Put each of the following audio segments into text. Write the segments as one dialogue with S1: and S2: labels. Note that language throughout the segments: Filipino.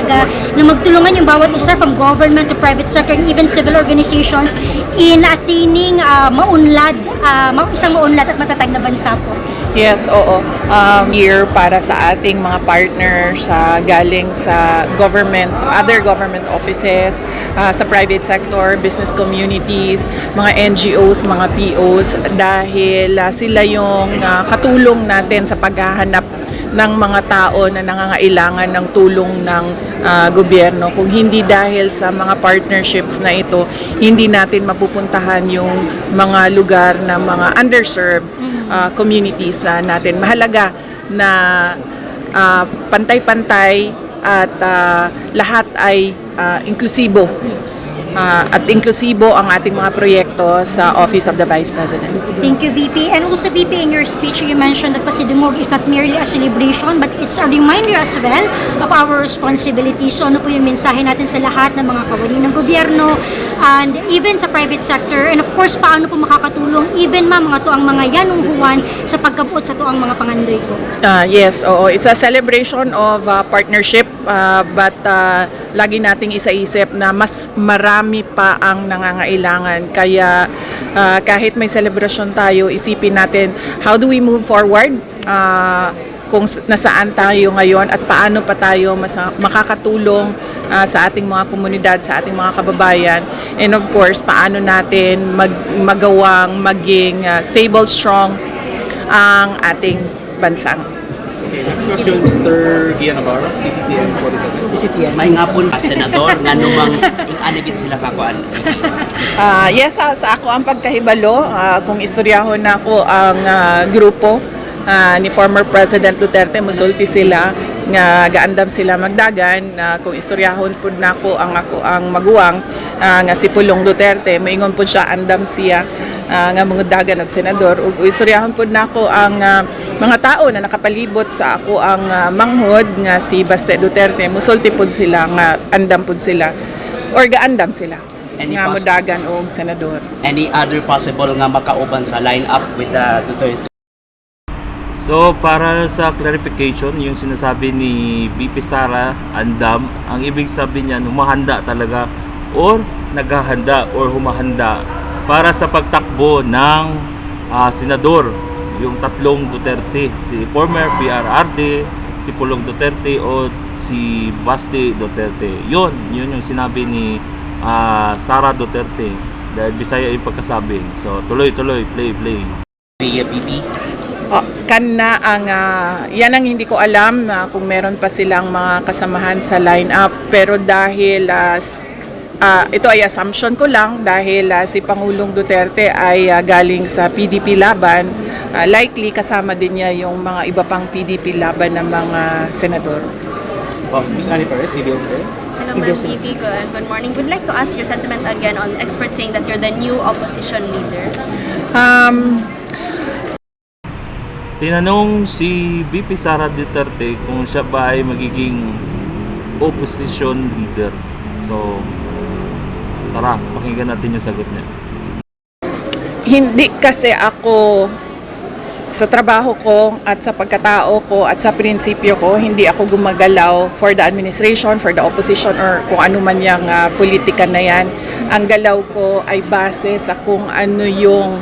S1: talaga na magtulungan yung bawat isa from government to private sector and even civil organizations in attaining isang maunlad at matatag na bansa po.
S2: Yes, oo. Year para sa ating mga partners galing sa government, other government offices, sa private sector, business communities, mga NGOs, mga POs, dahil sila yung katulong natin sa paghahanap ng mga tao na nangangailangan ng tulong ng gobyerno. Kung hindi dahil sa mga partnerships na ito, hindi natin mapupuntahan yung mga lugar na mga underserved communities natin. Mahalaga na pantay-pantay at lahat ay inklusibo. At inklusibo ang ating mga proyekto sa Office of the Vice President.
S1: Thank you, VP. And also, VP, in your speech, you mentioned that Pasidungog is not merely a celebration, but it's a reminder as well of our responsibility. So, ano po yung mensahe natin sa lahat ng mga kawani ng gobyerno and even sa private sector? And of course, paano po makakatulong even mga tuang mga yanunghuan sa pagkabuot sa tuang mga pangandoy po?
S2: Yes, oo. It's a celebration of partnership, but lagi nating isaisip na mas marami pa ang nangangailangan. Kaya kahit may celebration tayo, isipin natin how do we move forward, kung nasaan tayo ngayon at paano pa tayo makakatulong sa ating mga komunidad, sa ating mga kababayan, and of course paano natin magawang maging stable, strong ang ating bansang.
S3: Okay, next question, Mr. Gian Navarro, CCTN 47.
S4: CCTN, may nga po senador nga numang inanigit sila kakuan.
S2: Yes, sa ako ang pagkahibalo, kung istoryahon na ako ang grupo ni former President Duterte, musulti sila nga gaandam sila magdagan. Kung istoryahon po na ako ang maguwang nga si Pulong Duterte, maingon po siya andam siya nga mga dagan og senador. Ug istoryahon po na ako ang mga tao na nakapalibot sa ako ang manghod nga si Baste Duterte, musulti po sila nga andam po sila or gaandam sila nga modagan og senador.
S4: Any other possible nga makauban sa line-up with the Duterte?
S5: So para sa clarification, yung sinasabi ni VP Sara andam, ang ibig sabihin niya humahanda talaga or naghahanda or humahanda para sa pagtakbo ng senador, yung tatlong Duterte, si former PRRD, si Pulong Duterte o si Baste Duterte. Yun yung sinabi ni Sara Duterte, dahil Bisaya yung pagkasabi. So tuloy-tuloy, play.
S4: VP?
S2: Kana ang yan ang hindi ko alam kung meron pa silang mga kasamahan sa lineup, pero dahil ito ay assumption ko lang dahil si Pangulong Duterte ay galing sa PDP Laban, likely kasama din niya yung mga iba pang PDP Laban ng mga senador.
S3: Ms. Annie Perez, CBS.
S6: Hello, Ma'am VP. Good morning. Would like to ask your sentiment again on experts saying that you're the new opposition leader.
S5: Tinanong si VP Sara Duterte kung siya ba ay magiging opposition leader. So, tara, pakinggan natin yung sagot niya.
S2: Hindi kasi ako sa trabaho ko at sa pagkatao ko at sa prinsipyo ko, hindi ako gumagalaw for the administration, for the opposition, or kung ano man yung politika na yan. Ang galaw ko ay base sa kung ano yung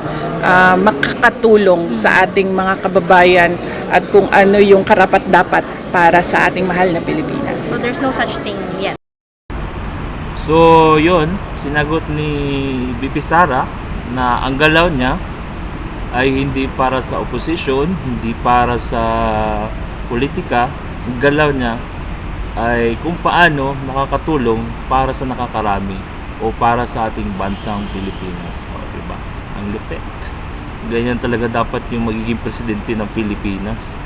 S2: makakatulong sa ating mga kababayan at kung ano yung karapat-dapat para sa ating mahal na Pilipinas.
S6: So there's no such thing yet?
S5: So, yun, sinagot ni VP Sara na ang galaw niya ay hindi para sa opposition, hindi para sa politika. Ang galaw niya ay kung paano makakatulong para sa nakakarami o para sa ating bansang Pilipinas. O, diba? Ang lupit. Ganyan talaga dapat yung magiging presidente ng Pilipinas,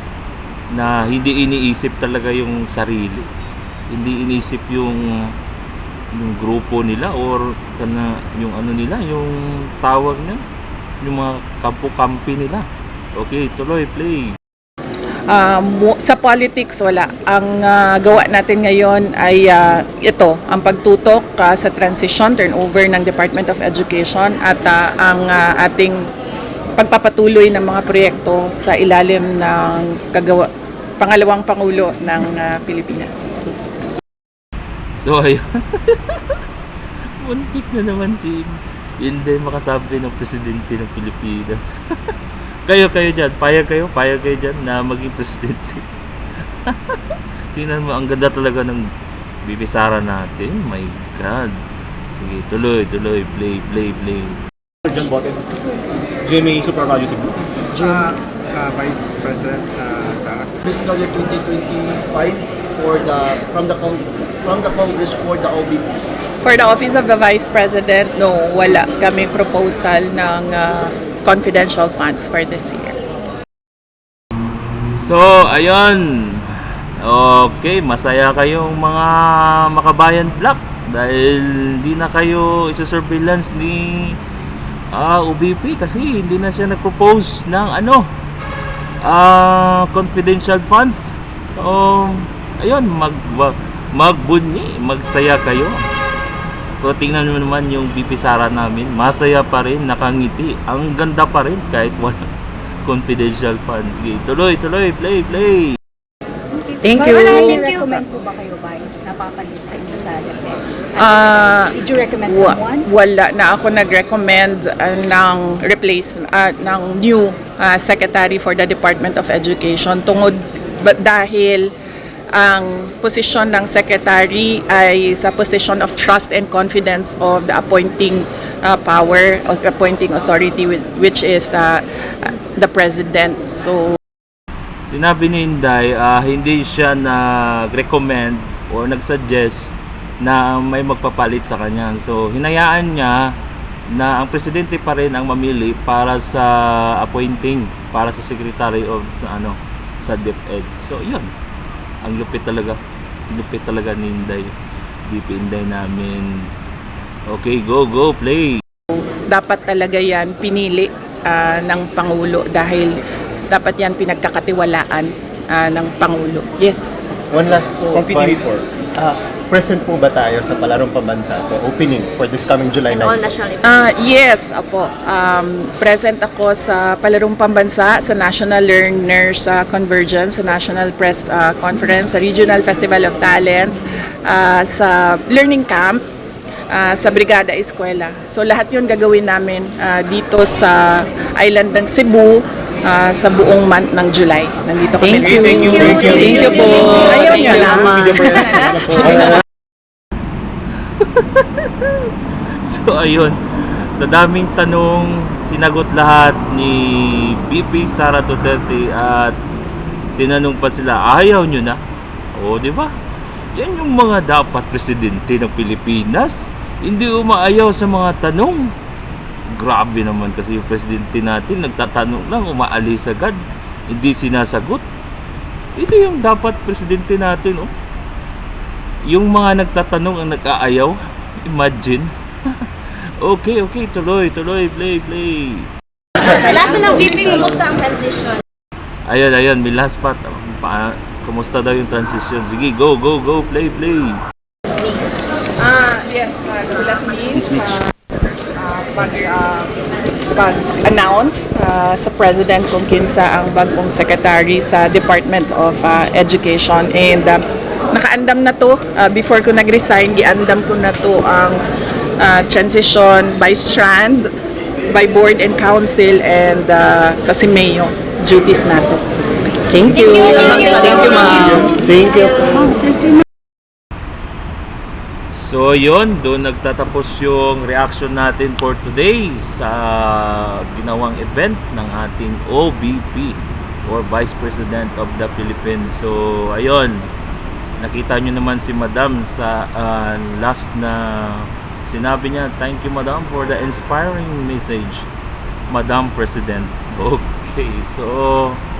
S5: na hindi iniisip talaga yung sarili, hindi iniisip yung grupo nila or yung ano nila, yung tawag niya, yung mga kampo-kampi nila. Okay, tuloy, play.
S2: Sa politics, wala. Ang gawa natin ngayon ay ito, ang pagtutok sa transition, turnover ng Department of Education at ang ating pagpapatuloy ng mga proyekto sa ilalim ng pangalawang Pangulo ng Pilipinas.
S5: So ayun. Muntik na naman si Inday makasabi ng presidente ng Pilipinas. kayo dyan, payag kayo dyan na maging presidente. Tingnan mo, ang ganda talaga ng Bibi Sara natin. My God. Sige, tuloy, play.
S3: John Boten. GMA Super Value Cebu.
S7: Vice President Sara.
S8: Fiscal year 2025 for from the Congress for the OBP.
S2: For the Office of the Vice President, no, wala kami proposal ng confidential funds for this year.
S5: So, ayun. Okay, masaya kayong mga Makabayan Black dahil hindi na kayo isa-surveillance ni OBP kasi hindi na siya nag-propose ng confidential funds. So, ayun, magbunyi, magsaya kayo. Pero tingnan mo naman yung BP Sara namin, masaya pa rin, nakangiti. Ang ganda pa rin kahit walang confidential funds. Sige, tuloy, play.
S2: Thank you.
S9: recommend po ba kayo, Vice, na papalit sa inyo sa DepEd? Did you recommend someone?
S2: Wala na ako nag-recommend ng ng new secretary for the Department of Education dahil ang posisyon ng secretary ay sa position of trust and confidence of the appointing power or appointing authority which is the president. So
S5: Sinabi ni Inday, hindi siya nag-recommend o nag-suggest na may magpapalit sa kanya. So, hinayaan niya na ang presidente pa rin ang mamili para sa appointing, para sa secretary of sa DepEd. So, yun. Ang lupit talaga. Lupit talaga ni Inday. BP Inday namin. Okay, go, play.
S2: dapat talaga yan pinili ng Pangulo dahil dapat yan pinagkakatiwalaan ng Pangulo. Yes.
S7: One last po,
S3: Competing
S7: Vice.
S3: for?
S7: Present po ba tayo sa Palarong Pambansa po, opening for this coming July 9?
S6: All national events.
S2: Yes, apo. Present ako sa Palarong Pambansa, sa National Learners Convergence, sa National Press Conference, sa Regional Festival of Talents, sa Learning Camp, sa Brigada Eskwela. So lahat yun gagawin namin dito sa island ng Cebu sa buong month ng July. Nandito kami.
S3: Thank you
S2: po. Ayaw niya lang.
S5: So ayun, sa daming tanong, sinagot lahat ni BP Sara Duterte at tinanong pa sila, ayaw nyo na? O, di ba? Yan yung mga dapat presidente ng Pilipinas. Hindi umaayaw sa mga tanong. Grabe naman kasi yung presidente natin, nagtatanong lang, umaalis agad. Hindi sinasagot. Ito yung dapat presidente natin, oh. Yung mga nagtatanong ang nag-aayaw. Imagine. Okay, tuloy, play.
S6: Last na lang, BP, kumusta ang transition?
S5: Ayun, may last part. Kumusta daw yung transition? Sige, go, play.
S2: Yes, Gulat means pag-announce sa President kung kinsa ang bagong secretary sa Department of Education. And nakaandam na to, before ko nag-resign, giandam ko na to ang transition by strand, by board and council, and sa CIMEO duties na to. Thank you. Thank you, ma'am.
S7: Thank you.
S5: So yun, doon nagtatapos yung reaction natin for today sa ginawang event ng ating OBP or Vice President of the Philippines. So ayun, nakita nyo naman si Madam sa last na sinabi niya, thank you Madam for the inspiring message, Madam President. Okay, so